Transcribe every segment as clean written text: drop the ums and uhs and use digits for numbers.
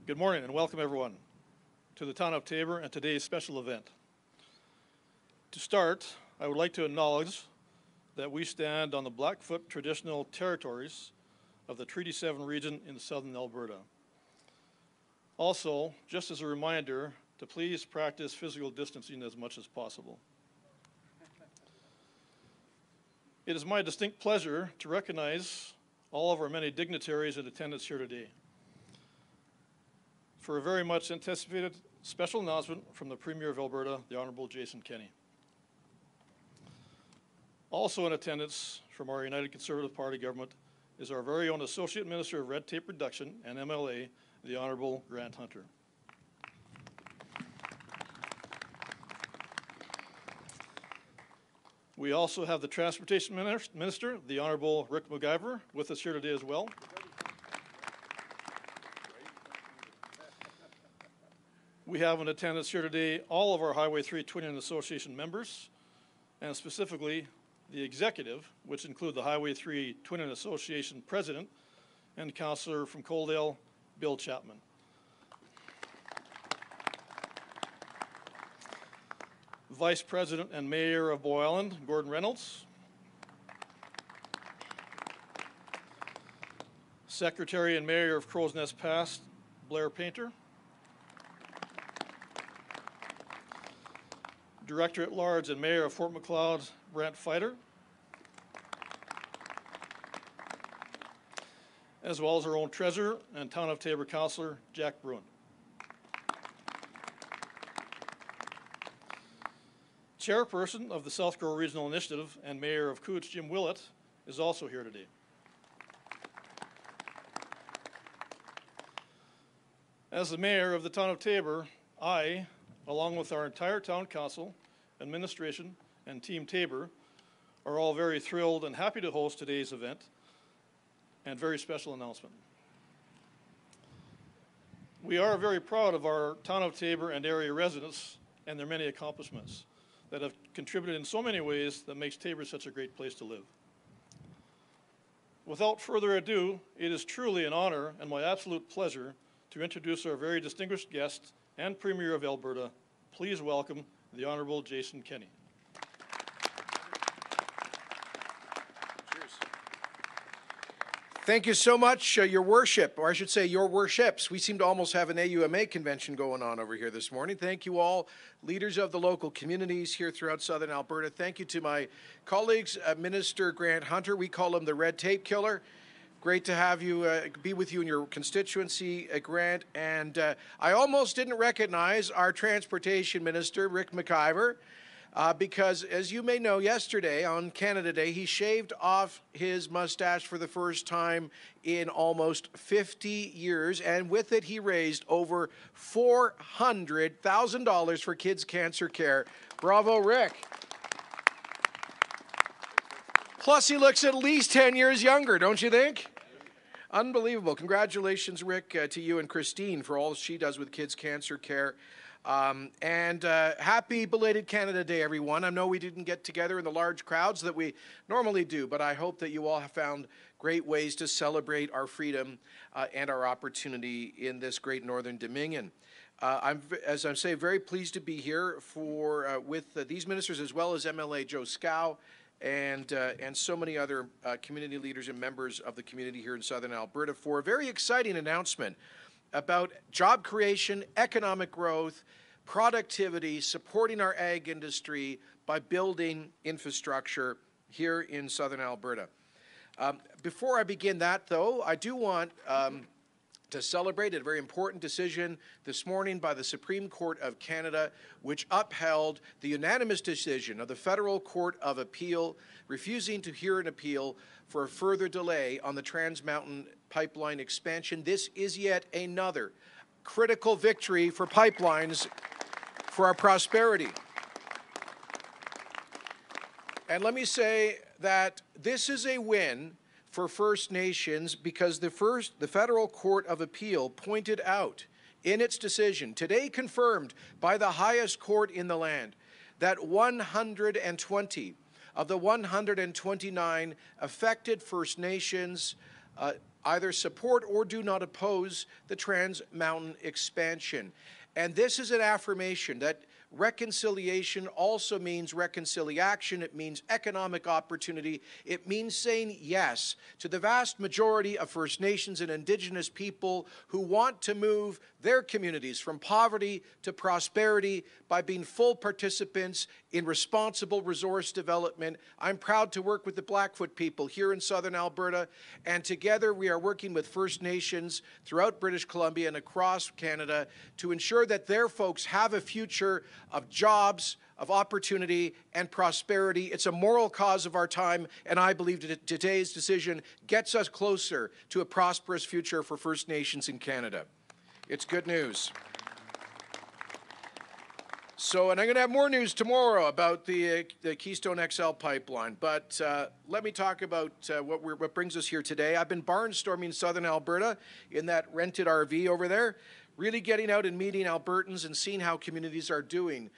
Good morning and welcome everyone to the town of Taber and today's special event. To start, I would like to acknowledge that we stand on the Blackfoot traditional territories of the Treaty 7 region in southern Alberta. Also, just as a reminder, to please practice physical distancing as much as possible. It is my distinct pleasure to recognize all of our many dignitaries in attendance here today for a very much anticipated special announcement from the Premier of Alberta, the Honourable Jason Kenney. Also in attendance from our United Conservative Party government is our very own Associate Minister of Red Tape Reduction and MLA, the Honourable Grant Hunter. We also have the Transportation Minister, the Honourable Rick McIver, with us here today as well. We have in attendance here today all of our Highway 3 Twinning Association members, and specifically the executive, which include the Highway 3 Twinning Association President and Councillor from Coaldale, Bill Chapman. Vice President and Mayor of Bow Island, Gordon Reynolds. Secretary and Mayor of Crow's Nest Pass, Blair Painter. Director at Large and Mayor of Fort Macleod, Brent Fighter. As well as our own Treasurer and Town of Taber Councillor, Jack Bruin. Chairperson of the South Grow Regional Initiative and Mayor of Cooch, Jim Willett, is also here today. As the Mayor of the Town of Taber, I, along with our entire Town Council, administration, and Team Taber, are all very thrilled and happy to host today's event and very special announcement. We are very proud of our Town of Taber and area residents and their many accomplishments that have contributed in so many ways that makes Taber such a great place to live. Without further ado, it is truly an honor and my absolute pleasure to introduce our very distinguished guest and Premier of Alberta. Please welcome the Honourable Jason Kenney. Cheers. Thank you so much, Your Worship, or I should say Your Worships. We seem to almost have an AUMA convention going on over here this morning. Thank you all, leaders of the local communities here throughout southern Alberta. Thank you to my colleagues, Minister Grant Hunter. We call him the Red Tape Killer. Great to have you, be with you in your constituency, Grant. And I almost didn't recognize our Transportation Minister, Rick McIver, because as you may know, yesterday on Canada Day, he shaved off his mustache for the first time in almost 50 years. And with it, he raised over $400,000 for kids' cancer care. Bravo, Rick. Plus, he looks at least 10 years younger, don't you think? Unbelievable. Congratulations, Rick, to you and Christine for all she does with kids' cancer care. Happy belated Canada Day, everyone. I know we didn't get together in the large crowds that we normally do, but I hope that you all have found great ways to celebrate our freedom and our opportunity in this great Northern Dominion. I'm, as I say, very pleased to be here with these ministers as well as MLA Joe Scow and so many other community leaders and members of the community here in southern Alberta for a very exciting announcement about job creation, economic growth, productivity, supporting our ag industry by building infrastructure here in southern Alberta. Before I begin that, though, I do want to celebrate a very important decision this morning by the Supreme Court of Canada, which upheld the unanimous decision of the Federal Court of Appeal refusing to hear an appeal for a further delay on the Trans Mountain pipeline expansion. This is yet another critical victory for pipelines for our prosperity. And let me say that this is a win for First Nations because the Federal Court of Appeal pointed out in its decision, today confirmed by the highest court in the land, that 120 of the 129 affected First Nations either support or do not oppose the Trans Mountain expansion. And this is an affirmation that reconciliation also means reconciliation. It means economic opportunity. It means saying yes to the vast majority of First Nations and Indigenous people who want to move their communities from poverty to prosperity by being full participants in responsible resource development. I'm proud to work with the Blackfoot people here in southern Alberta, and together we are working with First Nations throughout British Columbia and across Canada to ensure that their folks have a future of jobs, of opportunity, and prosperity. It's a moral cause of our time, and I believe that today's decision gets us closer to a prosperous future for First Nations in Canada. It's good news. So, and I'm going to have more news tomorrow about the Keystone XL pipeline, but let me talk about what brings us here today. I've been barnstorming southern Alberta in that rented RV over there, really getting out and meeting Albertans and seeing how communities are doing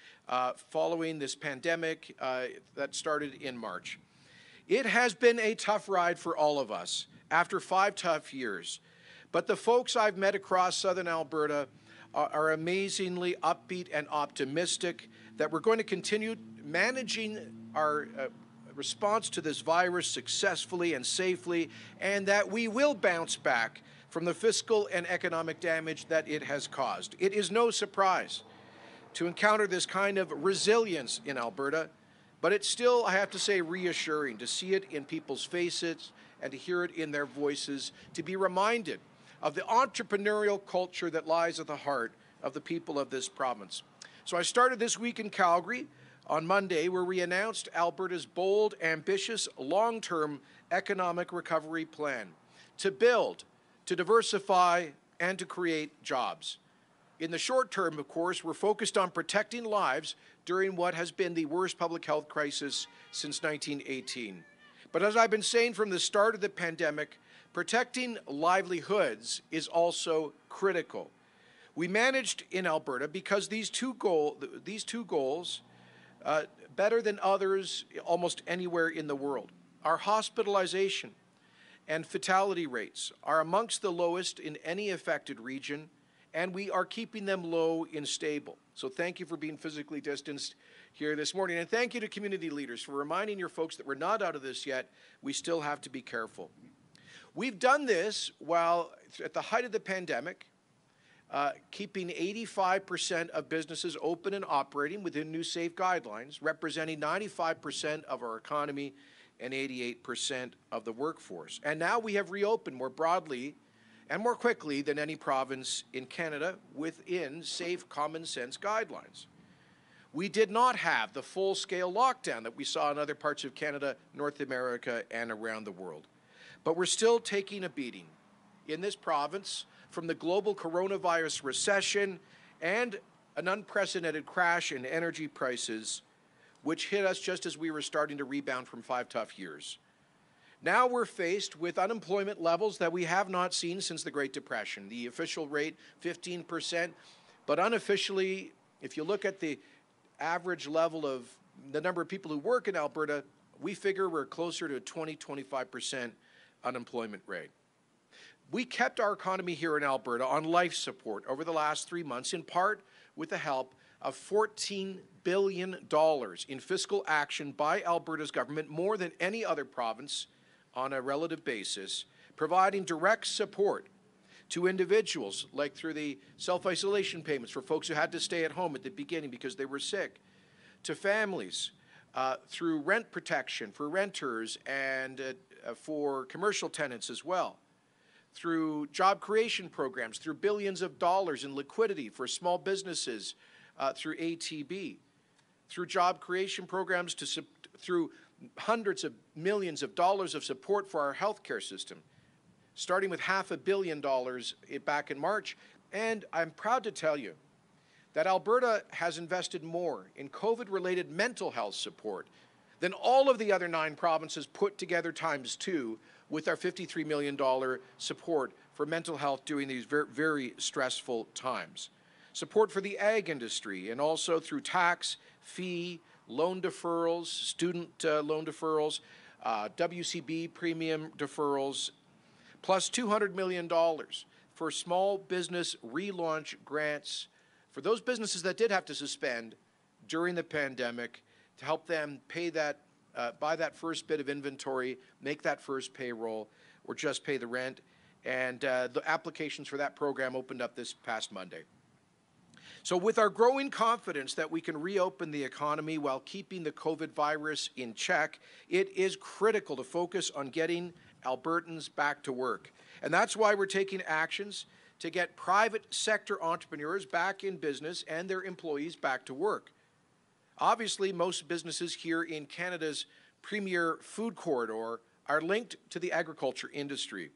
following this pandemic that started in March. It has been a tough ride for all of us after 5 tough years, but the folks I've met across southern Alberta are amazingly upbeat and optimistic that we're going to continue managing our response to this virus successfully and safely, and that we will bounce back from the fiscal and economic damage that it has caused. It is no surprise to encounter this kind of resilience in Alberta, but it's still, I have to say, reassuring to see it in people's faces and to hear it in their voices, to be reminded of the entrepreneurial culture that lies at the heart of the people of this province. So I started this week in Calgary on Monday, where we announced Alberta's bold, ambitious, long-term economic recovery plan to build, to diversify, and to create jobs. In the short term, of course, we're focused on protecting lives during what has been the worst public health crisis since 1918. But as I've been saying from the start of the pandemic, protecting livelihoods is also critical. We managed in Alberta because these two goals, better than others almost anywhere in the world. Our hospitalization and fatality rates are amongst the lowest in any affected region, and we are keeping them low and stable. So thank you for being physically distanced here this morning, and thank you to community leaders for reminding your folks that we're not out of this yet. We still have to be careful. We've done this while at the height of the pandemic, keeping 85% of businesses open and operating within new safe guidelines, representing 95% of our economy and 88% of the workforce. And now we have reopened more broadly and more quickly than any province in Canada within safe, common sense guidelines. We did not have the full-scale lockdown that we saw in other parts of Canada, North America, and around the world. But we're still taking a beating in this province from the global coronavirus recession and an unprecedented crash in energy prices, which hit us just as we were starting to rebound from 5 tough years. Now we're faced with unemployment levels that we have not seen since the Great Depression. The official rate, 15%, but unofficially, if you look at the average level of the number of people who work in Alberta, we figure we're closer to a 20-25% unemployment rate. We kept our economy here in Alberta on life support over the last 3 months, in part with the help of $14 billion in fiscal action by Alberta's government, more than any other province on a relative basis, providing direct support to individuals, like through the self-isolation payments for folks who had to stay at home at the beginning because they were sick, to families through rent protection for renters and for commercial tenants as well, through job creation programs, through billions of dollars in liquidity for small businesses, through ATB, through job creation programs, through hundreds of millions of dollars of support for our healthcare system, starting with $500 million back in March. And I'm proud to tell you that Alberta has invested more in COVID-related mental health support than all of the other 9 provinces put together ×2 with our $53 million support for mental health during these very, very stressful times. Support for the ag industry, and also through tax, fee, loan deferrals, student loan deferrals, WCB premium deferrals, plus $200 million for small business relaunch grants for those businesses that did have to suspend during the pandemic to help them pay that, buy that first bit of inventory, make that first payroll, or just pay the rent. And the applications for that program opened up this past Monday. So with our growing confidence that we can reopen the economy while keeping the COVID virus in check, it is critical to focus on getting Albertans back to work. And that's why we're taking actions to get private sector entrepreneurs back in business and their employees back to work. Obviously, most businesses here in Canada's premier food corridor are linked to the agriculture industry.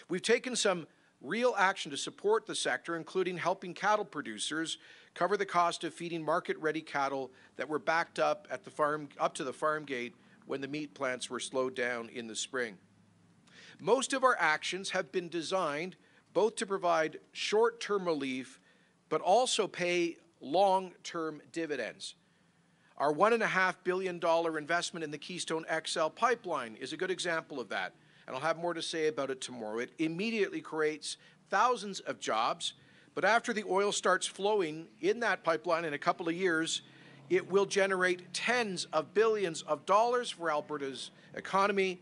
We've taken some real action to support the sector, including helping cattle producers cover the cost of feeding market-ready cattle that were backed up at the farm, up to the farm gate when the meat plants were slowed down in the spring. Most of our actions have been designed both to provide short-term relief, but also pay long-term dividends. Our $1.5 billion investment in the Keystone XL pipeline is a good example of that, and I'll have more to say about it tomorrow. It immediately creates thousands of jobs, but after the oil starts flowing in that pipeline in a couple of years, it will generate tens of billions of dollars for Alberta's economy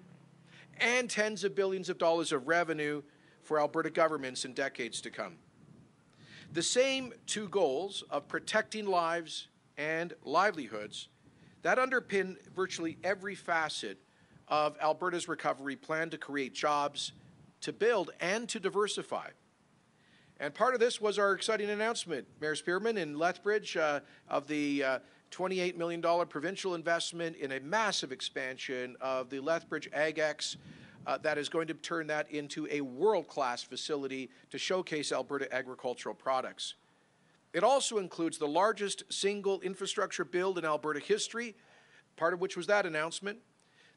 and tens of billions of dollars of revenue for Alberta governments in decades to come. The same two goals of protecting lives and livelihoods that underpin virtually every facet of Alberta's recovery plan to create jobs, to build, and to diversify. And part of this was our exciting announcement, Mayor Spearman, in Lethbridge, of the $28 million provincial investment in a massive expansion of the Lethbridge AgEx that is going to turn that into a world-class facility to showcase Alberta agricultural products. It also includes the largest single infrastructure build in Alberta history, part of which was that announcement,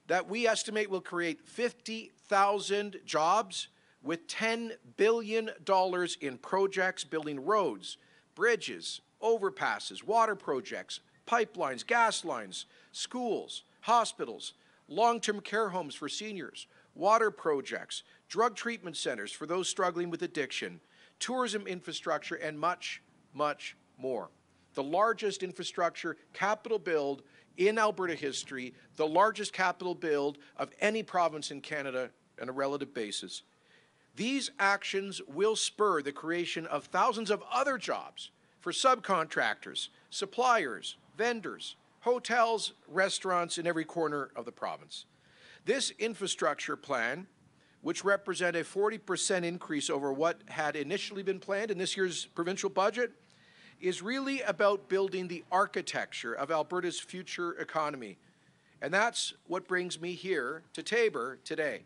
that we estimate will create 50,000 jobs with $10 billion in projects building roads, bridges, overpasses, water projects, pipelines, gas lines, schools, hospitals, long-term care homes for seniors, water projects, drug treatment centers for those struggling with addiction, tourism infrastructure, and much, much more. The largest infrastructure capital build in Alberta history, the largest capital build of any province in Canada on a relative basis. These actions will spur the creation of thousands of other jobs for subcontractors, suppliers, vendors, hotels, restaurants in every corner of the province. This infrastructure plan, which represents a 40% increase over what had initially been planned in this year's provincial budget, is really about building the architecture of Alberta's future economy. And that's what brings me here to Taber today.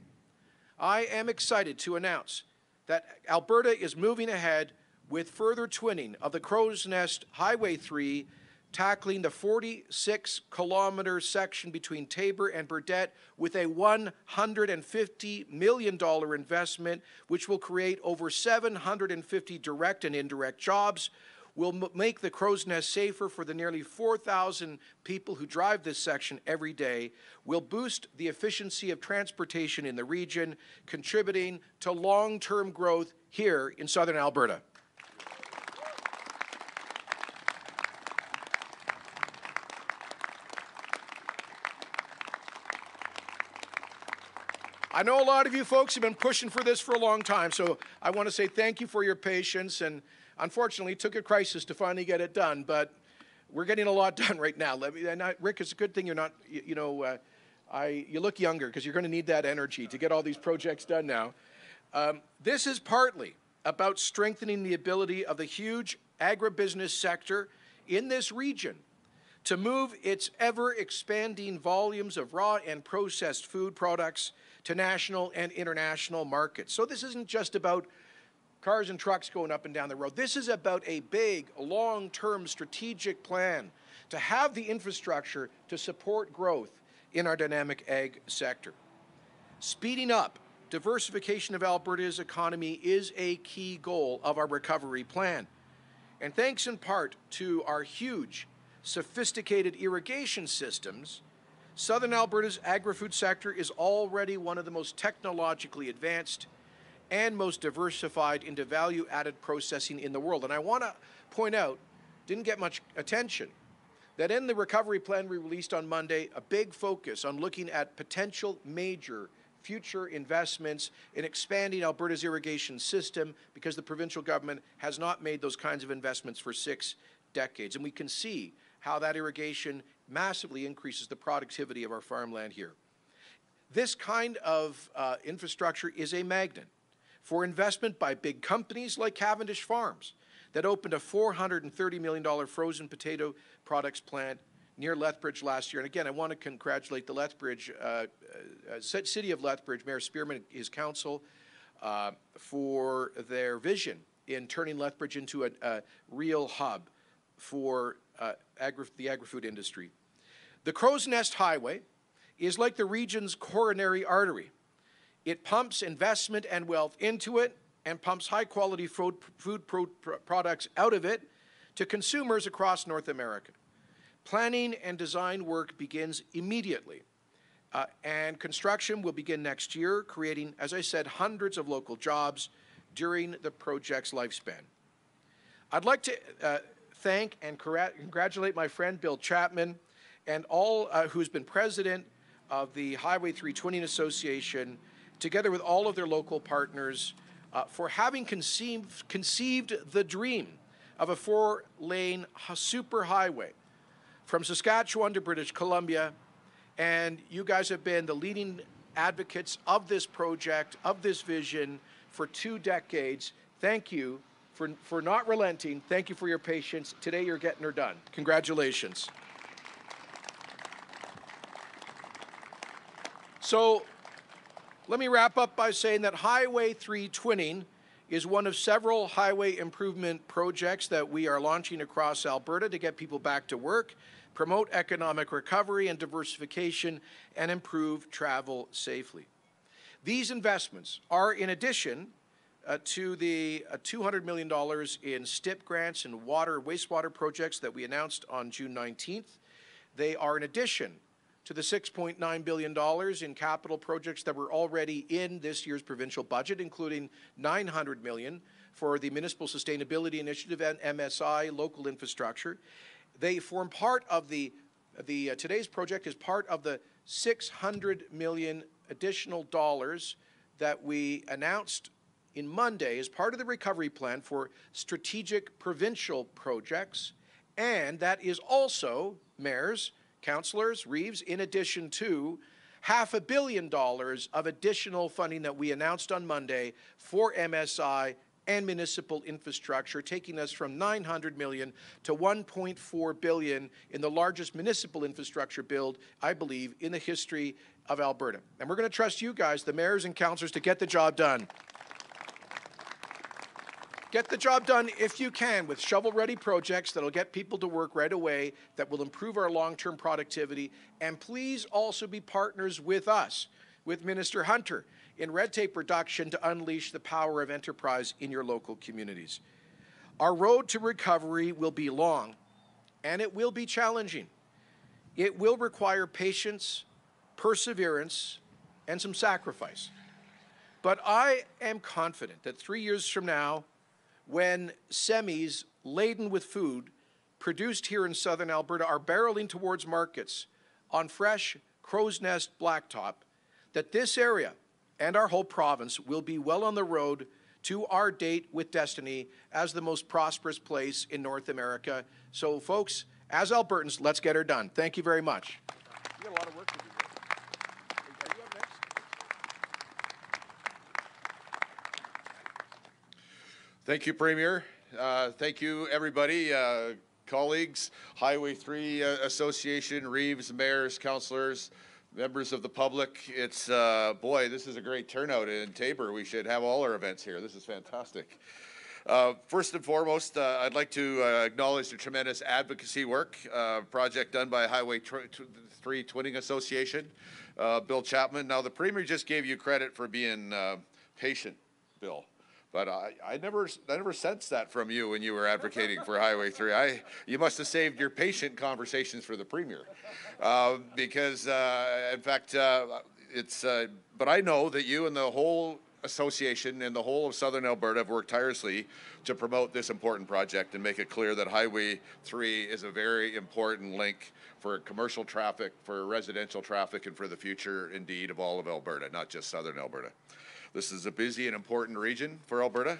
I am excited to announce that Alberta is moving ahead with further twinning of the Crow's Nest Highway 3, tackling the 46-kilometer section between Taber and Burdett with a $150 million investment, which will create over 750 direct and indirect jobs, will make the Crow's Nest safer for the nearly 4,000 people who drive this section every day, will boost the efficiency of transportation in the region, contributing to long-term growth here in southern Alberta. I know a lot of you folks have been pushing for this for a long time, so I want to say thank you for your patience, and unfortunately, it took a crisis to finally get it done, but we're getting a lot done right now. Rick, it's a good thing you're not, you look younger because you're going to need that energy to get all these projects done now. This is partly about strengthening the ability of the huge agribusiness sector in this region to move its ever-expanding volumes of raw and processed food products to national and international markets. So this isn't just about cars and trucks going up and down the road. This is about a big, long-term strategic plan to have the infrastructure to support growth in our dynamic ag sector. Speeding up diversification of Alberta's economy is a key goal of our recovery plan. And thanks in part to our huge, sophisticated irrigation systems, southern Alberta's agri-food sector is already one of the most technologically advanced and most diversified into value-added processing in the world. And I want to point out, didn't get much attention, that in the recovery plan we released on Monday, a big focus on looking at potential major future investments in expanding Alberta's irrigation system, because the provincial government has not made those kinds of investments for 6 decades. And we can see how that irrigation massively increases the productivity of our farmland here. This kind of infrastructure is a magnet for investment by big companies like Cavendish Farms that opened a $430 million frozen potato products plant near Lethbridge last year. And again, I want to congratulate the Lethbridge, City of Lethbridge, Mayor Spearman, his council, for their vision in turning Lethbridge into a real hub for the agri-food industry. The Crow's Nest Highway is like the region's coronary artery. It pumps investment and wealth into it and pumps high-quality food products out of it to consumers across North America. Planning and design work begins immediately, and construction will begin next year, creating, as I said, hundreds of local jobs during the project's lifespan. I'd like to thank and congratulate my friend Bill Chapman and all who's been president of the Highway 320 Association, together with all of their local partners, for having conceived the dream of a 4-lane superhighway from Saskatchewan to British Columbia. And you guys have been the leading advocates of this project, of this vision, for 2 decades. Thank you for not relenting. Thank you for your patience. Today you're getting her done. Congratulations. So let me wrap up by saying that Highway 320 is one of several highway improvement projects that we are launching across Alberta to get people back to work, promote economic recovery and diversification, and improve travel safely. These investments are in addition to the $200 million in STIP grants and wastewater projects that we announced on June 19th. They are in addition to the $6.9 billion in capital projects that were already in this year's provincial budget, including $900 million for the Municipal Sustainability Initiative and MSI local infrastructure. They form part of today's project is part of the $600 million additional dollars that we announced in Monday as part of the recovery plan for strategic provincial projects, and that is also, mayors, councillors, Reeves, in addition to $500 million of additional funding that we announced on Monday for MSI and municipal infrastructure, taking us from $900 million to $1.4 billion in the largest municipal infrastructure build, I believe, in the history of Alberta. And we're going to trust you guys, the mayors and councillors, to get the job done. Get the job done if you can with shovel-ready projects that'll get people to work right away, that will improve our long-term productivity. And please also be partners with us, with Minister Hunter, in red tape reduction to unleash the power of enterprise in your local communities. Our road to recovery will be long, and it will be challenging. It will require patience, perseverance, and some sacrifice. But I am confident that 3 years from now, when semis laden with food produced here in southern Alberta are barreling towards markets on fresh Crow's Nest blacktop, that this area and our whole province will be well on the road to our date with destiny as the most prosperous place in North America. So, folks, as Albertans, let's get her done. Thank you very much. You got a lot of work to do. Are you up next? Thank you, Premier. Thank you, everybody, colleagues, Highway 3 Association, Reeves, mayors, councillors, members of the public. It's, boy, this is a great turnout in Tabor. We should have all our events here. This is fantastic. First and foremost, I'd like to acknowledge the tremendous advocacy work, project done by Highway 3 Twinning Association, Bill Chapman. Now, the Premier just gave you credit for being patient, Bill. But I never sensed that from you when you were advocating for Highway 3. You must have saved your patient conversations for the Premier, because in fact, but I know that you and the whole Association and the whole of Southern Alberta have worked tirelessly to promote this important project and make it clear that Highway 3 is a very important link for commercial traffic, for residential traffic, and for the future, indeed, of all of Alberta, not just Southern Alberta. This is a busy and important region for Alberta,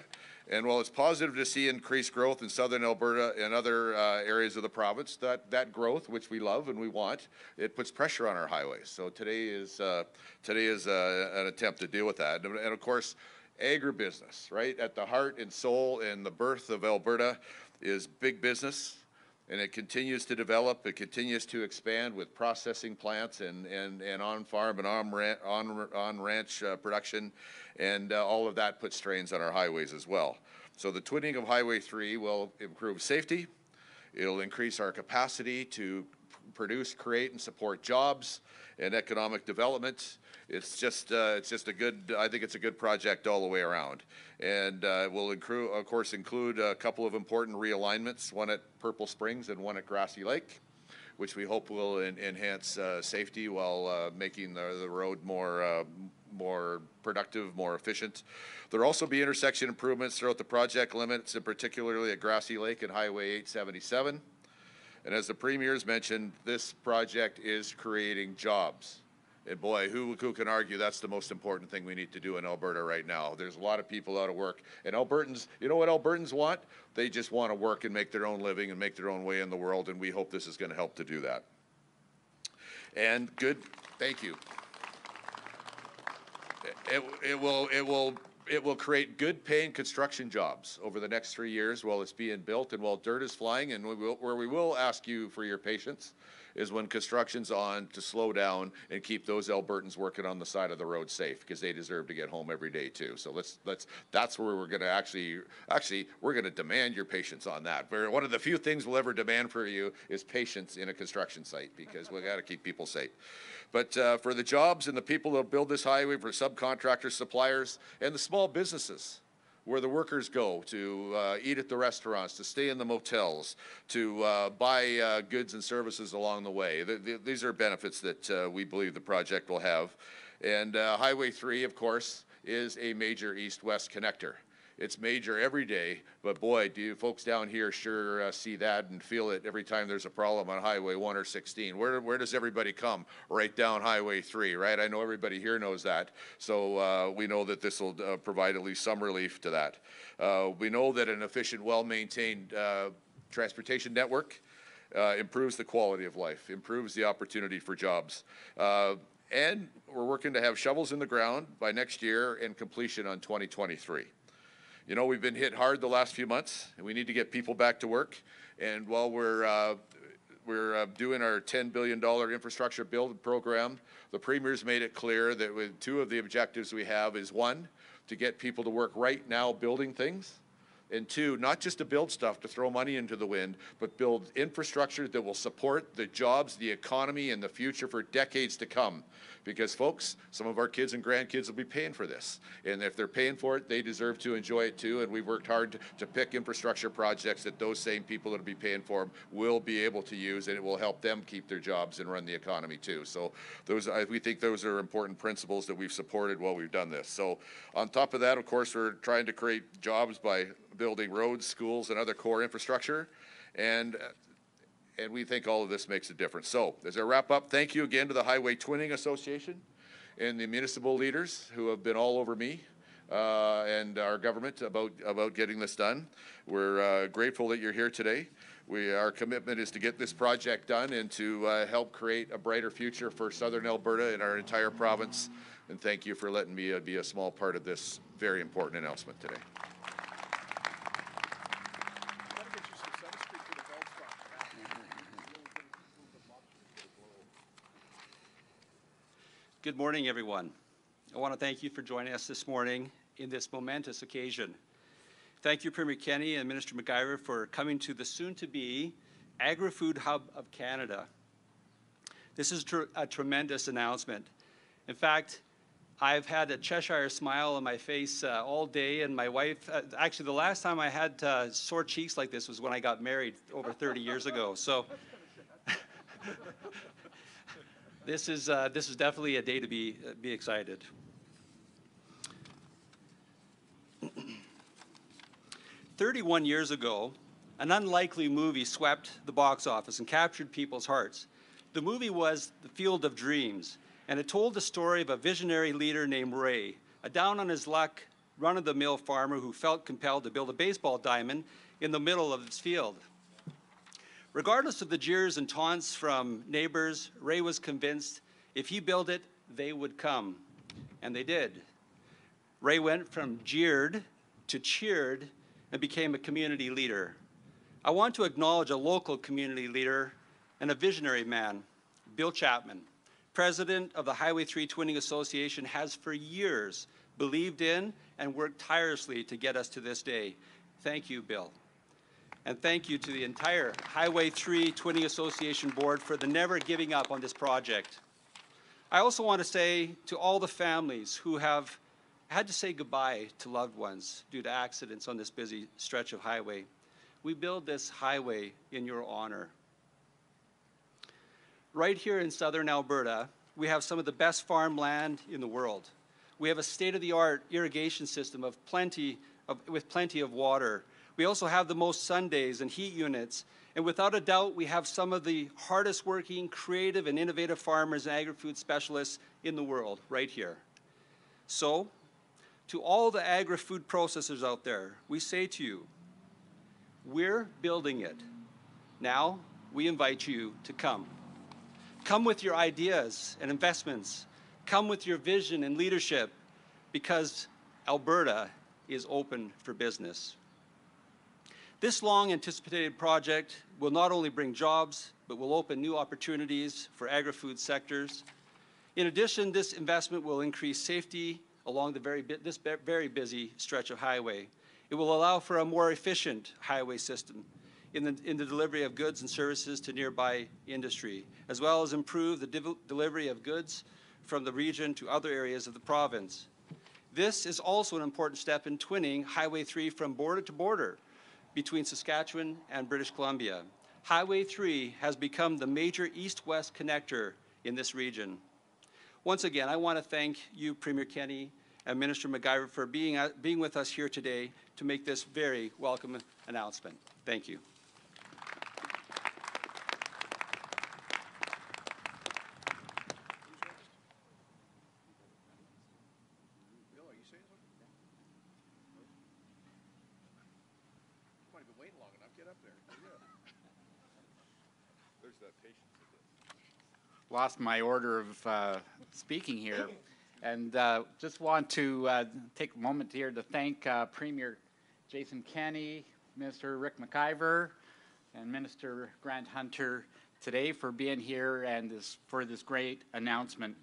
and while it's positive to see increased growth in Southern Alberta and other areas of the province, that growth, which we love and we want, it puts pressure on our highways. So today is an attempt to deal with that, and of course, agribusiness, right at the heart and soul and the birth of Alberta is big business. And it continues to develop, it continues to expand with processing plants and on-farm and on-ranch production, and all of that puts strains on our highways as well. So the twinning of Highway 3 will improve safety, it'll increase our capacity to produce, create, and support jobs and economic development. It's just a good, I think it's a good project all the way around. And will of course include a couple of important realignments, one at Purple Springs and one at Grassy Lake, which we hope will enhance safety while making the road more productive, more efficient. There'll also be intersection improvements throughout the project limits, and particularly at Grassy Lake and Highway 877. And as the Premier's mentioned, this project is creating jobs. And boy, who can argue that's the most important thing we need to do in Alberta right now? There's a lot of people out of work. And Albertans, you know what Albertans want? They just want to work and make their own living and make their own way in the world, and we hope this is going to help to do that. And good, thank you. It will create good paying construction jobs over the next 3 years while it's being built and while dirt is flying. And where we will ask you for your patience is when construction's on to slow down and keep those Albertans working on the side of the road safe, because they deserve to get home every day too. So that's where we're going to actually we're going to demand your patience on that. One of the few things we'll ever demand for you is patience in a construction site, because we got to keep people safe. But for the jobs and the people that build this highway, for subcontractors, suppliers, and the small businesses where the workers go to eat at the restaurants, to stay in the motels, to buy goods and services along the way. These are benefits that we believe the project will have. And Highway 3, of course, is a major east-west connector. It's major every day, but boy, do you folks down here sure see that and feel it every time there's a problem on Highway 1 or 16. Where does everybody come? Right down Highway 3, right? I know everybody here knows that. So we know that this will provide at least some relief to that. We know that an efficient, well-maintained transportation network improves the quality of life, improves the opportunity for jobs. And we're working to have shovels in the ground by next year and completion on 2023. You know, we've been hit hard the last few months, and we need to get people back to work. And while we're doing our $10 billion infrastructure build program, the Premier's made it clear that with two of the objectives we have is, one, to get people to work right now building things, and two, not just to build stuff to throw money into the wind, but build infrastructure that will support the jobs, the economy, and the future for decades to come. Because folks, some of our kids and grandkids will be paying for this. And if they're paying for it, they deserve to enjoy it too. And we've worked hard to pick infrastructure projects that those same people that will be paying for them will be able to use, and it will help them keep their jobs and run the economy too. So we think those are important principles that we've supported while we've done this. So on top of that, of course, we're trying to create jobs by building roads, schools, and other core infrastructure. And we think all of this makes a difference. So as I wrap up, thank you again to the Highway Twinning Association and the municipal leaders who have been all over me and our government about getting this done. We're grateful that you're here today. Our commitment is to get this project done and to help create a brighter future for Southern Alberta and our entire province. And thank you for letting me be a small part of this very important announcement today. Good morning, everyone. I want to thank you for joining us this morning in this momentous occasion. Thank you, Premier Kenney and Minister McIver, for coming to the soon-to-be Agri-Food Hub of Canada. This is a tremendous announcement. In fact, I've had a Cheshire smile on my face all day, and my wife, actually the last time I had sore cheeks like this was when I got married over 30 years ago. So This is definitely a day to be excited. 31 years ago, an unlikely movie swept the box office and captured people's hearts. The movie was The Field of Dreams, and it told the story of a visionary leader named Ray, a down-on-his-luck, run-of-the-mill farmer who felt compelled to build a baseball diamond in the middle of his field. Regardless of the jeers and taunts from neighbors, Ray was convinced if he built it, they would come. And they did. Ray went from jeered to cheered and became a community leader. I want to acknowledge a local community leader and a visionary man, Bill Chapman, president of the Highway 3 Twinning Association, has for years believed in and worked tirelessly to get us to this day. Thank you, Bill. And thank you to the entire Highway 3 Twinning Association board for the never giving up on this project. I also want to say to all the families who have had to say goodbye to loved ones due to accidents on this busy stretch of highway, we build this highway in your honor. Right here in southern Alberta, we have some of the best farmland in the world. We have a state-of-the-art irrigation system with plenty of water. We also have the most sun days and heat units. And without a doubt, we have some of the hardest working, creative, and innovative farmers and agri-food specialists in the world right here. So, to all the agri-food processors out there, we say to you, we're building it. Now, we invite you to come. Come with your ideas and investments. Come with your vision and leadership, because Alberta is open for business. This long-anticipated project will not only bring jobs, but will open new opportunities for agri-food sectors. In addition, this investment will increase safety along this very busy stretch of highway. It will allow for a more efficient highway system in the delivery of goods and services to nearby industry, as well as improve the delivery of goods from the region to other areas of the province. This is also an important step in twinning Highway 3 from border to border between Saskatchewan and British Columbia. Highway 3 has become the major east-west connector in this region. Once again, I want to thank you, Premier Kenney and Minister McIver, for being with us here today to make this very welcome announcement. Thank you. Lost my order of speaking here, and just want to take a moment here to thank Premier Jason Kenney, Minister Rick McIver, and Minister Grant Hunter today for being here and for this great announcement.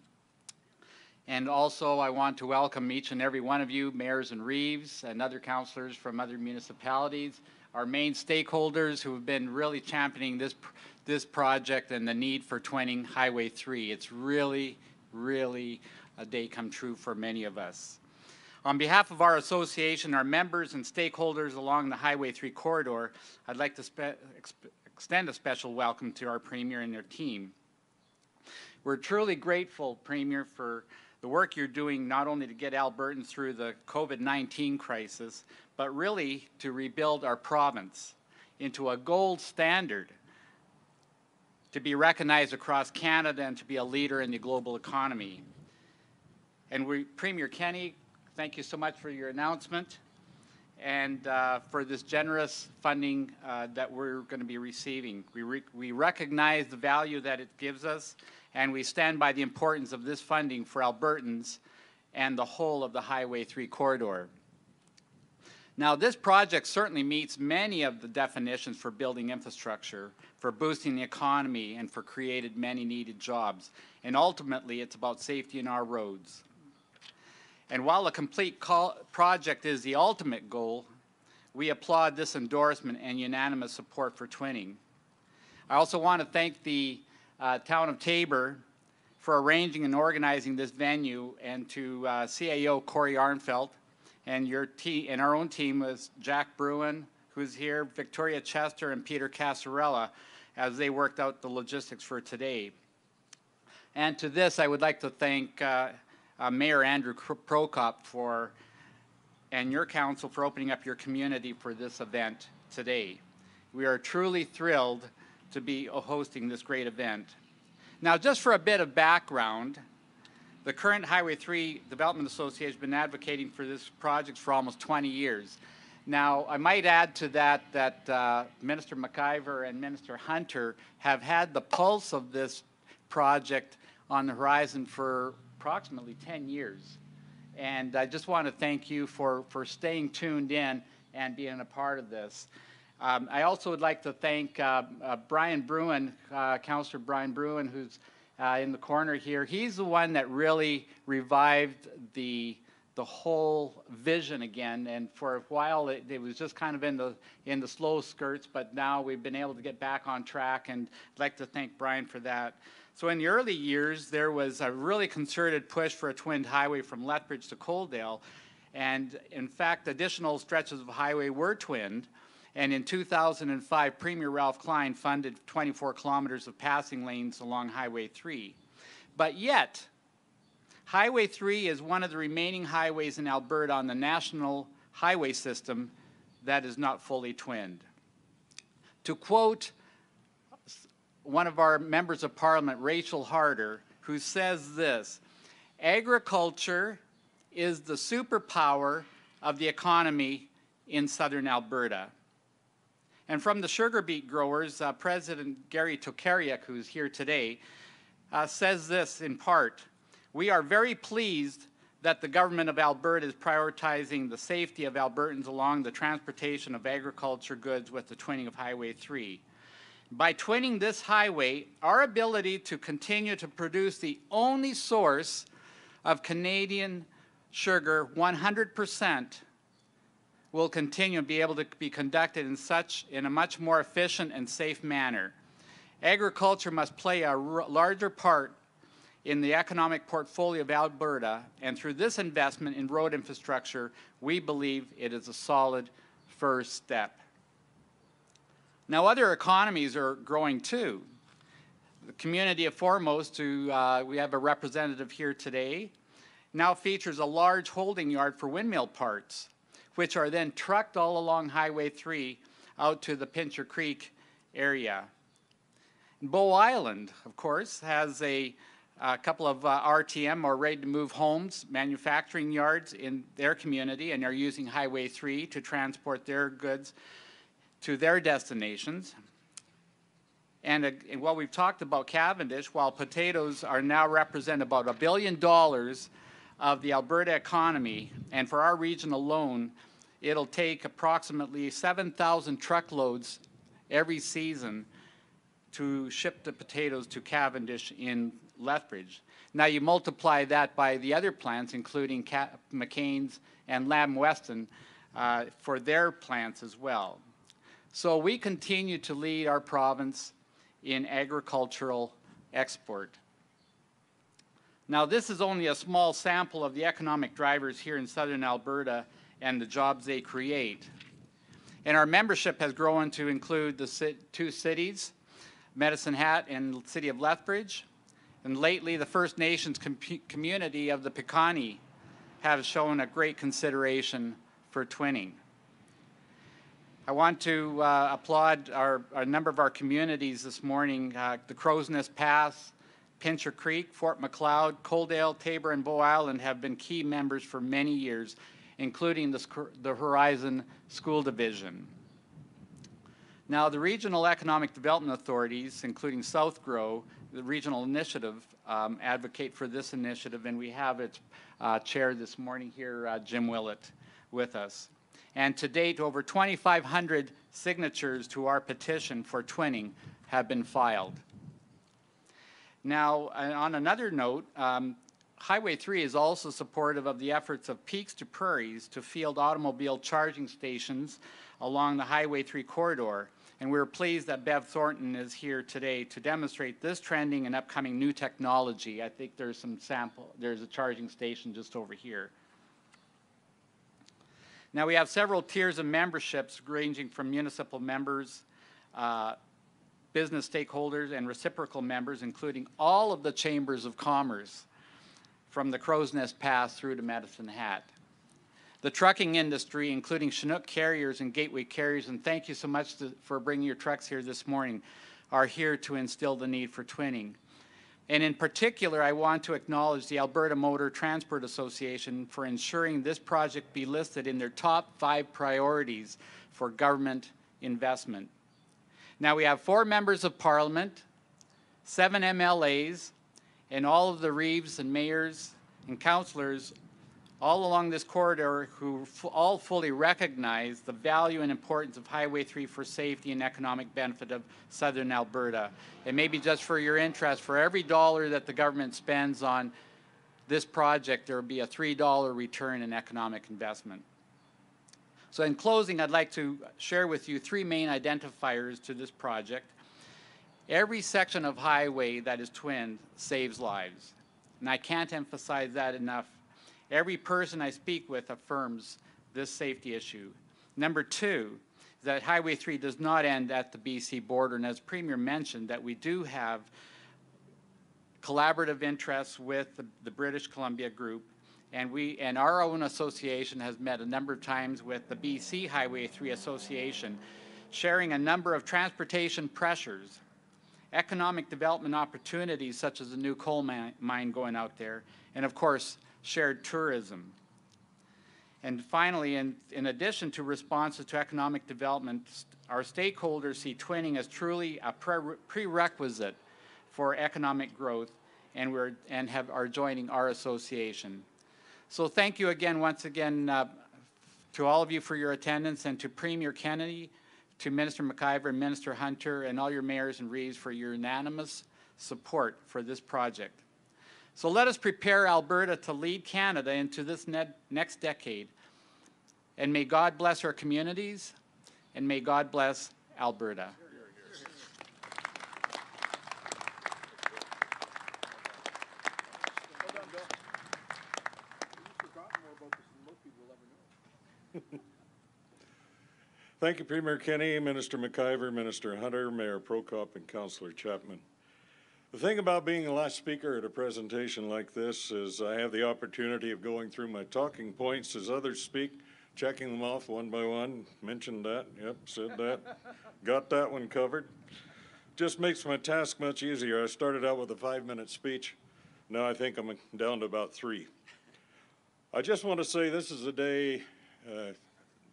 And also I want to welcome each and every one of you, mayors and reeves, and other councillors from other municipalities, our main stakeholders who have been really championing this project and the need for twinning Highway 3. It's really, really a day come true for many of us. On behalf of our association, our members and stakeholders along the Highway 3 corridor, I'd like to extend a special welcome to our Premier and their team. We're truly grateful, Premier, for the work you're doing not only to get Albertans through the COVID-19 crisis, but really to rebuild our province into a gold standard to be recognized across Canada and to be a leader in the global economy. And Premier Kenney, thank you so much for your announcement and for this generous funding that we're going to be receiving. We recognize the value that it gives us, and we stand by the importance of this funding for Albertans and the whole of the Highway 3 corridor. Now, this project certainly meets many of the definitions for building infrastructure, for boosting the economy, and for creating many needed jobs. And ultimately, it's about safety in our roads. And while a complete project is the ultimate goal, we applaud this endorsement and unanimous support for twinning. I also want to thank the town of Taber for arranging and organizing this venue, and to CAO Corey Arnfelt, and your team, and our own team was Jack Bruin, who's here, Victoria Chester, and Peter Casarella, as they worked out the logistics for today. And to this, I would like to thank Mayor Andrew Prokop for and your council for opening up your community for this event today. We are truly thrilled to be hosting this great event. Now, just for a bit of background, the current Highway 3 Development Association has been advocating for this project for almost 20 years. Now, I might add to that Minister McIver and Minister Hunter have had the pulse of this project on the horizon for approximately 10 years. And I just want to thank you for staying tuned in and being a part of this. I also would like to thank Brian Bruin, Councillor Brian Bruin, who's in the corner here. He's the one that really revived the whole vision again, and for a while it was just kind of in the slow skirts, but now we've been able to get back on track, and I'd like to thank Brian for that. So in the early years, there was a really concerted push for a twinned highway from Lethbridge to Coaldale, and in fact additional stretches of highway were twinned, and in 2005 Premier Ralph Klein funded 24 kilometers of passing lanes along Highway 3. But yet, Highway 3 is one of the remaining highways in Alberta on the national highway system that is not fully twinned. To quote one of our members of parliament, Rachel Harder, who says this, "Agriculture is the superpower of the economy in southern Alberta." And from the sugar beet growers, President Gary Tokariuk, who's here today, says this in part, "We are very pleased that the government of Alberta is prioritizing the safety of Albertans along the transportation of agriculture goods with the twinning of Highway 3. By twinning this highway, our ability to continue to produce the only source of Canadian sugar 100% will continue to be able to be conducted in a much more efficient and safe manner. Agriculture must play a larger part in the economic portfolio of Alberta, and through this investment in road infrastructure, we believe it is a solid first step." Now, other economies are growing too. The community of Foremost, who we have a representative here today, now features a large holding yard for windmill parts, which are then trucked all along Highway 3 out to the Pincher Creek area. Bow Island, of course, has a couple of RTM, or ready-to-move homes, manufacturing yards in their community, and are using Highway 3 to transport their goods to their destinations. And while we've talked about Cavendish, while potatoes are now represent about $1 billion of the Alberta economy, and for our region alone, it'll take approximately 7,000 truckloads every season to ship the potatoes to Cavendish in Lethbridge. Now you multiply that by the other plants, including McCain's and Lamb Weston, for their plants as well. So we continue to lead our province in agricultural export. Now, this is only a small sample of the economic drivers here in southern Alberta and the jobs they create. And our membership has grown to include the two cities, Medicine Hat and the city of Lethbridge. And lately, the First Nations community of the Piikani have shown a great consideration for twinning. I want to applaud a number of our communities this morning. The Crow's Nest Pass, Pincher Creek, Fort Macleod, Coaldale, Tabor, and Bow Island have been key members for many years, including the Horizon School Division. Now, the regional economic development authorities, including South Grow, the regional initiative, advocate for this initiative, and we have its chair this morning here, Jim Willett, with us. And to date, over 2,500 signatures to our petition for twinning have been filed. Now, on another note, Highway 3 is also supportive of the efforts of Peaks to Prairies to field automobile charging stations along the Highway 3 corridor. And we're pleased that Bev Thornton is here today to demonstrate this trending and upcoming new technology. I think there's there's a charging station just over here. Now, we have several tiers of memberships ranging from municipal members, business stakeholders, and reciprocal members, including all of the chambers of commerce from the Crow's Nest Pass through to Medicine Hat. the trucking industry, including Chinook carriers and gateway carriers, and thank you so much for bringing your trucks here this morning, are here to instill the need for twinning. And in particular, I want to acknowledge the Alberta Motor Transport Association for ensuring this project be listed in their top 5 priorities for government investment. Now we have 4 members of Parliament, 7 MLAs, and all of the reeves and mayors and councillors all along this corridor who all fully recognize the value and importance of Highway 3 for safety and economic benefit of southern Alberta. And maybe just for your interest, for every dollar that the government spends on this project, there will be a $3 return in economic investment. So in closing, I'd like to share with you 3 main identifiers to this project. Every section of highway that is twinned saves lives. And I can't emphasize that enough. Every person I speak with affirms this safety issue. Number 2, that Highway 3 does not end at the BC border, and as Premier mentioned, that we do have collaborative interests with the British Columbia group, and our own association has met a number of times with the BC Highway 3 Association, sharing a number of transportation pressures, economic development opportunities such as the new coal mine going out there, and of course, shared tourism. And finally, in addition to responses to economic development, our stakeholders see twinning as truly a prerequisite for economic growth, and are joining our association. So thank you again, once again, to all of you for your attendance, and to Premier Kenney, to Minister McIver and Minister Hunter, and all your mayors and reeves for your unanimous support for this project. So let us prepare Alberta to lead Canada into this next decade. And may God bless our communities, and may God bless Alberta. Thank you, Premier Kenney, Minister McIver, Minister Hunter, Mayor Prokop, and Councillor Chapman. The thing about being the last speaker at a presentation like this is I have the opportunity of going through my talking points as others speak, checking them off one by one. Mentioned that, yep, said that, got that one covered. Just makes my task much easier. I started out with a 5-minute speech. Now I think I'm down to about 3. I just want to say this is a day,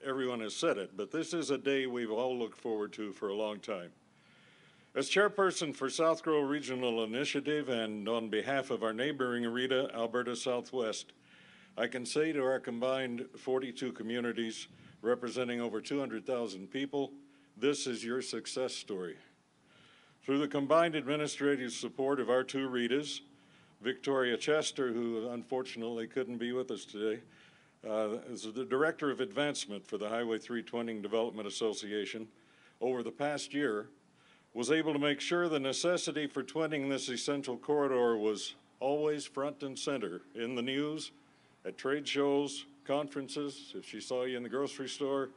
everyone has said it, but this is a day we've all looked forward to for a long time. As chairperson for South Grow Regional Initiative, and on behalf of our neighboring RETA, Alberta Southwest, I can say to our combined 42 communities representing over 200,000 people, this is your success story. Through the combined administrative support of our 2 RETAs, Victoria Chester, who unfortunately couldn't be with us today, is the Director of Advancement for the Highway 3 Twinning Development Association, over the past year, was able to make sure the necessity for twinning this essential corridor was always front and center in the news, at trade shows, conferences, if she saw you in the grocery store,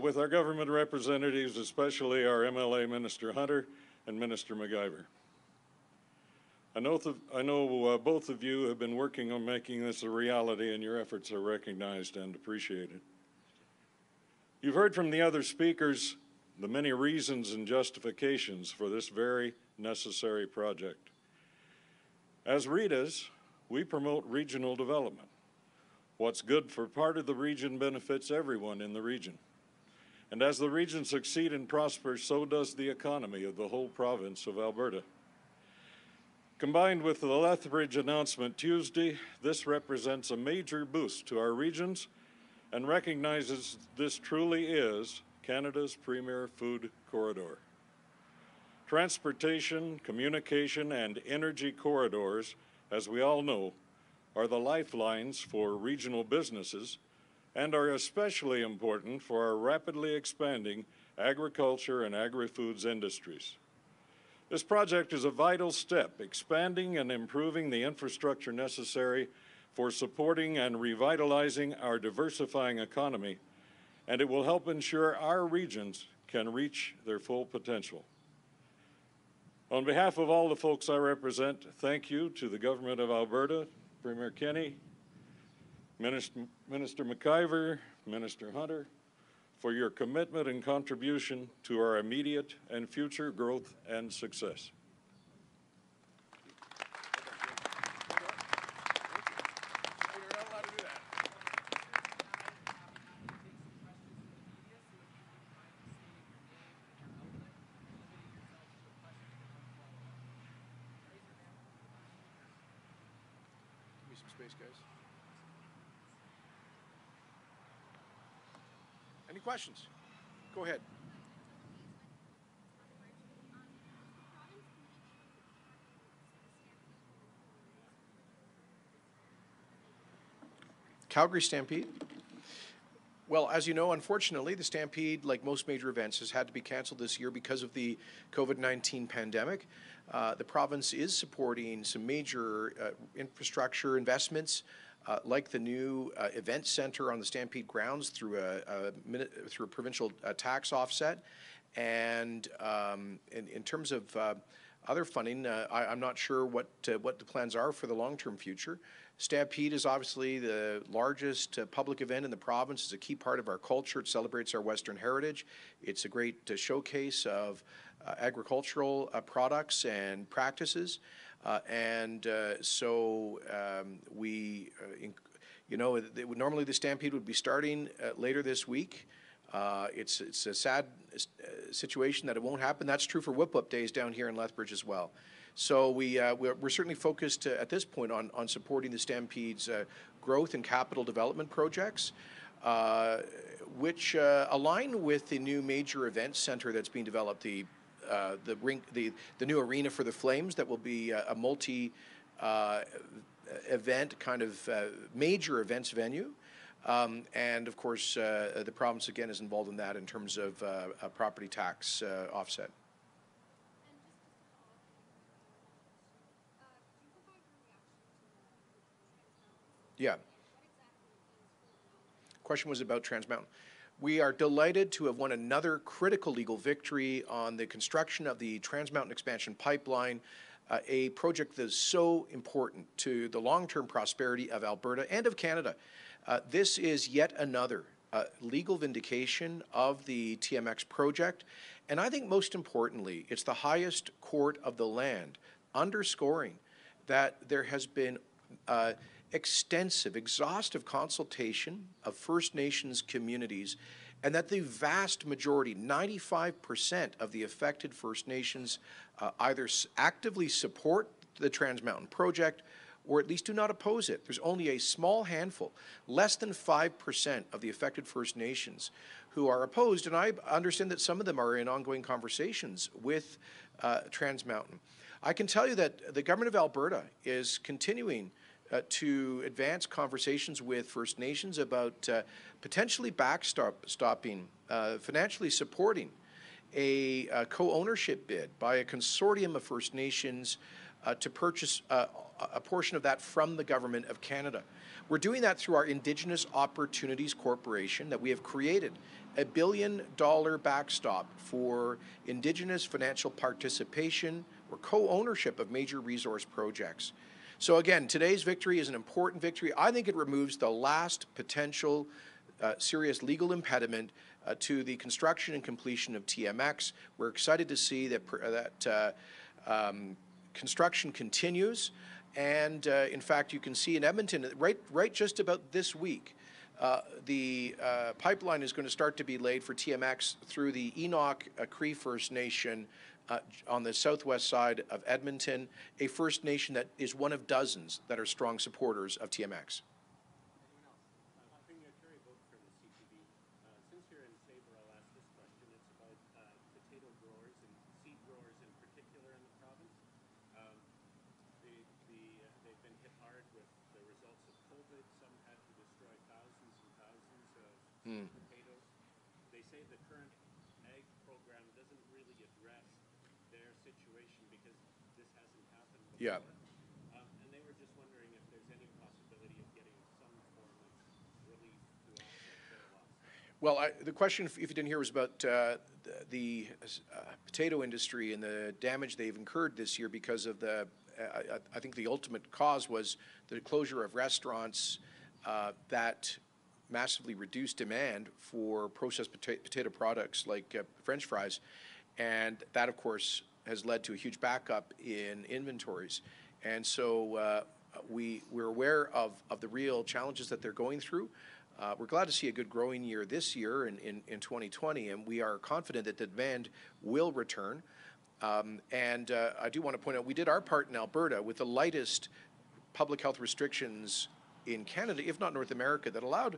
with our government representatives, especially our MLA Minister Hunter and Minister McIver. I know both of you have been working on making this a reality, and your efforts are recognized and appreciated. You've heard from the other speakers the many reasons and justifications for this very necessary project. As RETAs, we promote regional development. What's good for part of the region benefits everyone in the region. And as the region succeeds and prospers, so does the economy of the whole province of Alberta. Combined with the Lethbridge announcement Tuesday, this represents a major boost to our regions and recognizes this truly is Canada's premier food corridor. Transportation, communication, and energy corridors, as we all know, are the lifelines for regional businesses and are especially important for our rapidly expanding agriculture and agri-foods industries. This project is a vital step, expanding and improving the infrastructure necessary for supporting and revitalizing our diversifying economy, and it will help ensure our regions can reach their full potential. On behalf of all the folks I represent, thank you to the Government of Alberta, Premier Kenney, Minister McIver, Minister Hunter, for your commitment and contribution to our immediate and future growth and success. Some space, guys. Any questions? Go ahead. Calgary Stampede? Well, as you know, unfortunately, the Stampede, like most major events, has had to be canceled this year because of the COVID-19 pandemic. The province is supporting some major infrastructure investments, like the new event center on the Stampede grounds through a provincial tax offset. And in terms of other funding, I'm not sure what the plans are for the long-term future. Stampede is obviously the largest public event in the province. It's a key part of our culture. It celebrates our Western heritage. It's a great showcase of agricultural products and practices. Normally the Stampede would be starting later this week. It's a sad situation that it won't happen. That's true for Whip Whip Days down here in Lethbridge as well. So we're certainly focused at this point on supporting the Stampede's growth and capital development projects, which align with the new major event center that's being developed, the new arena for the Flames that will be a multi event kind of major events venue. And of course, the province again is involved in that in terms of a property tax offset. Yeah. Question was about Trans Mountain. We are delighted to have won another critical legal victory on the construction of the Trans Mountain Expansion Pipeline, a project that is so important to the long-term prosperity of Alberta and of Canada. This is yet another legal vindication of the TMX project, and I think most importantly, it's the highest court of the land underscoring that there has been extensive, exhaustive consultation of First Nations communities, and that the vast majority, 95% of the affected First Nations, either actively support the Trans Mountain project or at least do not oppose it. There's only a small handful, less than 5% of the affected First Nations who are opposed, and I understand that some of them are in ongoing conversations with Trans Mountain. I can tell you that the Government of Alberta is continuing to advance conversations with First Nations about potentially backstopping, financially supporting a co-ownership bid by a consortium of First Nations to purchase a portion of that from the Government of Canada. We're doing that through our Indigenous Opportunities Corporation that we have created, a $1 billion backstop for Indigenous financial participation or co-ownership of major resource projects. So again, today's victory is an important victory. I think it removes the last potential serious legal impediment to the construction and completion of TMX. We're excited to see that construction continues, and in fact, you can see in Edmonton, right just about this week, the pipeline is going to start to be laid for TMX through the Enoch Cree First Nation on the southwest side of Edmonton, a First Nation that is one of dozens that are strong supporters of TMX. Since you're in Sabre, I'll ask this question. It's about potato growers and seed growers in particular in the province. They've been hit hard with the results of COVID. Some had to destroy thousands and thousands of potatoes. They say the current ag program doesn't really address their situation because this hasn't happened before. Yeah. And they were just wondering if there's any possibility of getting some form of relief to offset their loss. Well, the question, if you didn't hear, was about the potato industry and the damage they've incurred this year because of I think the ultimate cause was the closure of restaurants that massively reduced demand for processed potato products like French fries, and that, of course, has led to a huge backup in inventories. And so we're aware of the real challenges that they're going through. We're glad to see a good growing year this year in 2020, and we are confident that the demand will return. And I do want to point out, we did our part in Alberta with the lightest public health restrictions in Canada, if not North America, that allowed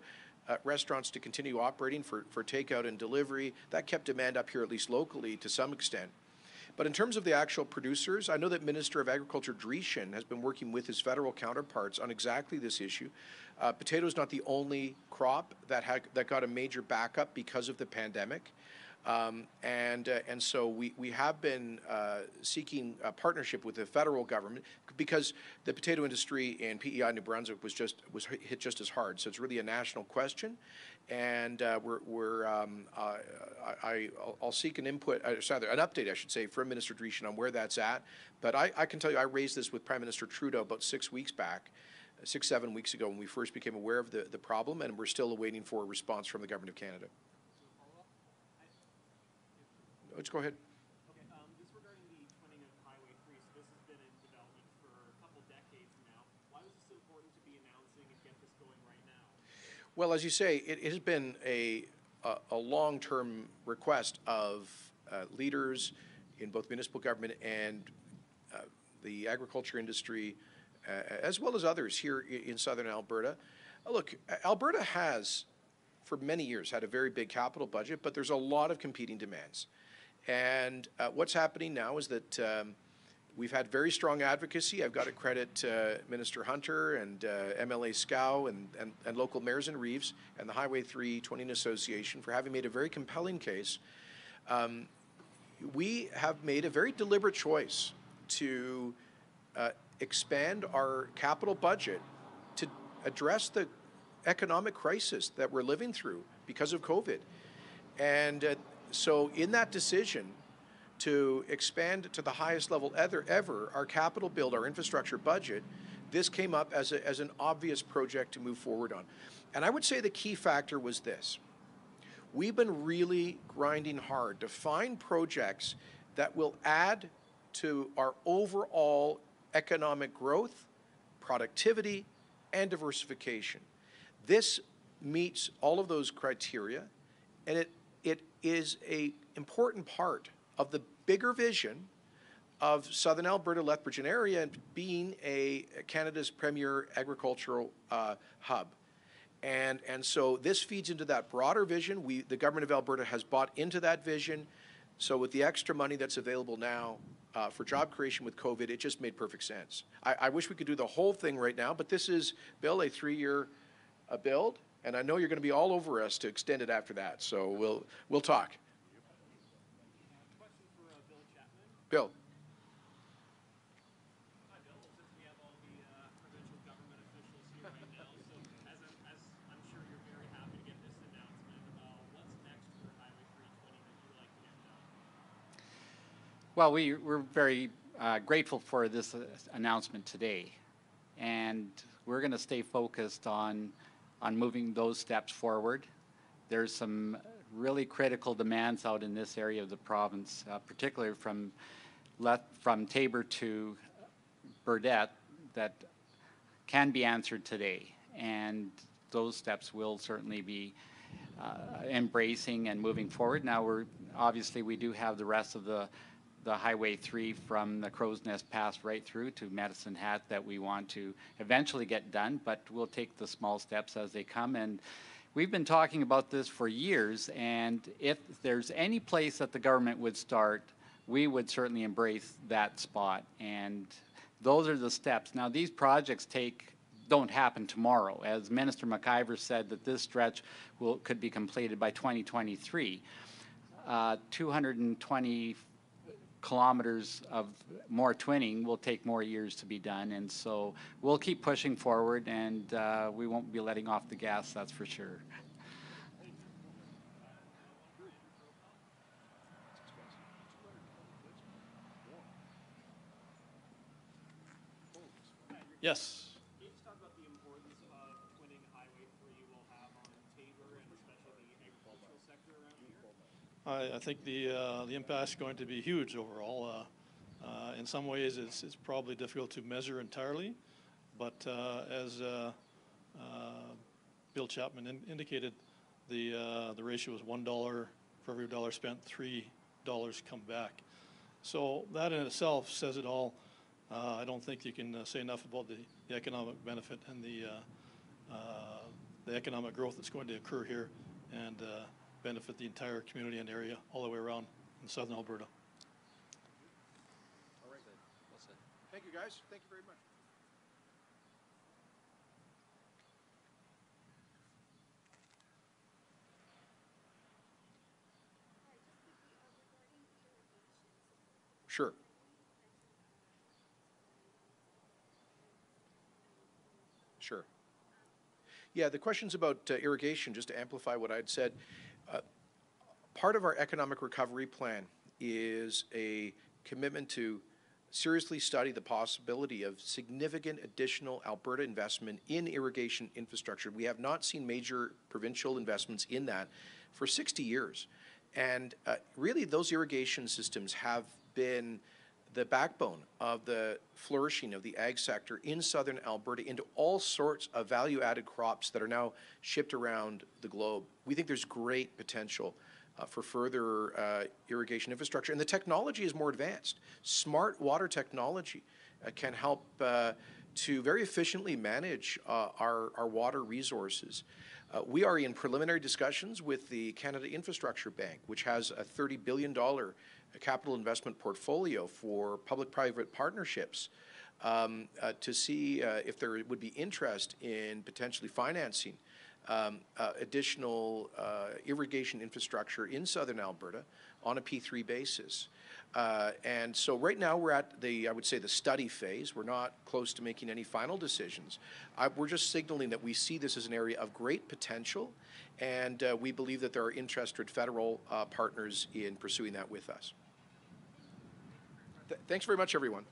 restaurants to continue operating for takeout and delivery. That kept demand up here, at least locally, to some extent. But in terms of the actual producers, I know that Minister of Agriculture Dreeshen has been working with his federal counterparts on exactly this issue. Potato is not the only crop that got a major backup because of the pandemic. And so we have been seeking a partnership with the federal government because the potato industry in PEI, New Brunswick, was hit just as hard. So it's really a national question, and I'll seek an input, an update, I should say, from Minister Dreeshen on where that's at. But I can tell you, I raised this with Prime Minister Trudeau about 6 weeks back. 7 weeks ago when we first became aware of the problem, and we're still awaiting for a response from the Government of Canada. Let's go ahead. Okay, just regarding the twinning of Highway 3, so this has been in development for a couple decades now. Why was this important to be announcing and get this going right now? Well, as you say, it has been a long-term request of leaders in both municipal government and the agriculture industry, as well as others here in southern Alberta. Look, Alberta has, for many years, had a very big capital budget, but there's a lot of competing demands. And what's happening now is that we've had very strong advocacy. I've got to credit Minister Hunter and MLA Scow and local mayors in Reeves and the Highway 3 Twinning Association for having made a very compelling case. We have made a very deliberate choice to expand our capital budget to address the economic crisis that we're living through because of COVID. And so in that decision to expand to the highest level ever, our capital build, our infrastructure budget, this came up as an obvious project to move forward on. And I would say the key factor was this. We've been really grinding hard to find projects that will add to our overall economic growth, productivity, and diversification. This meets all of those criteria, and it is an important part of the bigger vision of southern Alberta, Lethbridge area, and being Canada's premier agricultural hub. And so this feeds into that broader vision. The government of Alberta has bought into that vision. So with the extra money that's available now for job creation with COVID, it just made perfect sense. I wish we could do the whole thing right now, but this is, Bill, a 3-year build. And I know you're going to be all over us to extend it after that, so we'll talk. Question for Bill Chapman. Bill. Hi, Bill. Since we have all the provincial government officials here right now, so as I'm sure you're very happy to get this announcement, what's next for Highway 320 that you'd like to get done? Well, we're very grateful for this announcement today, and we're going to stay focused on moving those steps forward. There's some really critical demands out in this area of the province, particularly from Taber to Burdett, that can be answered today. And those steps will certainly be embracing and moving forward. Now, we do have the rest of the Highway 3 from the Crow's Nest Pass right through to Medicine Hat that we want to eventually get done, but we'll take the small steps as they come. And we've been talking about this for years, and if there's any place that the government would start, we would certainly embrace that spot. And those are the steps. Now, these projects don't happen tomorrow. As Minister McIver said, that this stretch could be completed by 2023. 220 kilometers of more twinning will take more years to be done, and so we'll keep pushing forward, and we won't be letting off the gas, that's for sure. Yes. Can you just talk about the importance of twinning Highway I think the impact is going to be huge overall. In some ways, it's probably difficult to measure entirely, but as Bill Chapman indicated, the ratio is $1 for every dollar spent, $3 come back. So that in itself says it all. I don't think you can say enough about the economic benefit and the economic growth that's going to occur here and benefit the entire community and area all the way around in southern Alberta. All right. Thank you, guys. Thank you very much. Sure. Sure. Yeah, the question's about irrigation, just to amplify what I'd said. Part of our economic recovery plan is a commitment to seriously study the possibility of significant additional Alberta investment in irrigation infrastructure. We have not seen major provincial investments in that for 60 years. And really, those irrigation systems have been the backbone of the flourishing of the ag sector in southern Alberta into all sorts of value-added crops that are now shipped around the globe. We think there's great potential for further irrigation infrastructure, and the technology is more advanced. Smart water technology can help to very efficiently manage our water resources. We are in preliminary discussions with the Canada Infrastructure Bank, which has a $30 billion capital investment portfolio for public-private partnerships, to see if there would be interest in potentially financing additional irrigation infrastructure in southern Alberta on a P3 basis. And so right now we're at I would say the study phase. We're not close to making any final decisions. We're just signaling that we see this as an area of great potential, and we believe that there are interested federal partners in pursuing that with us. Thanks very much, everyone.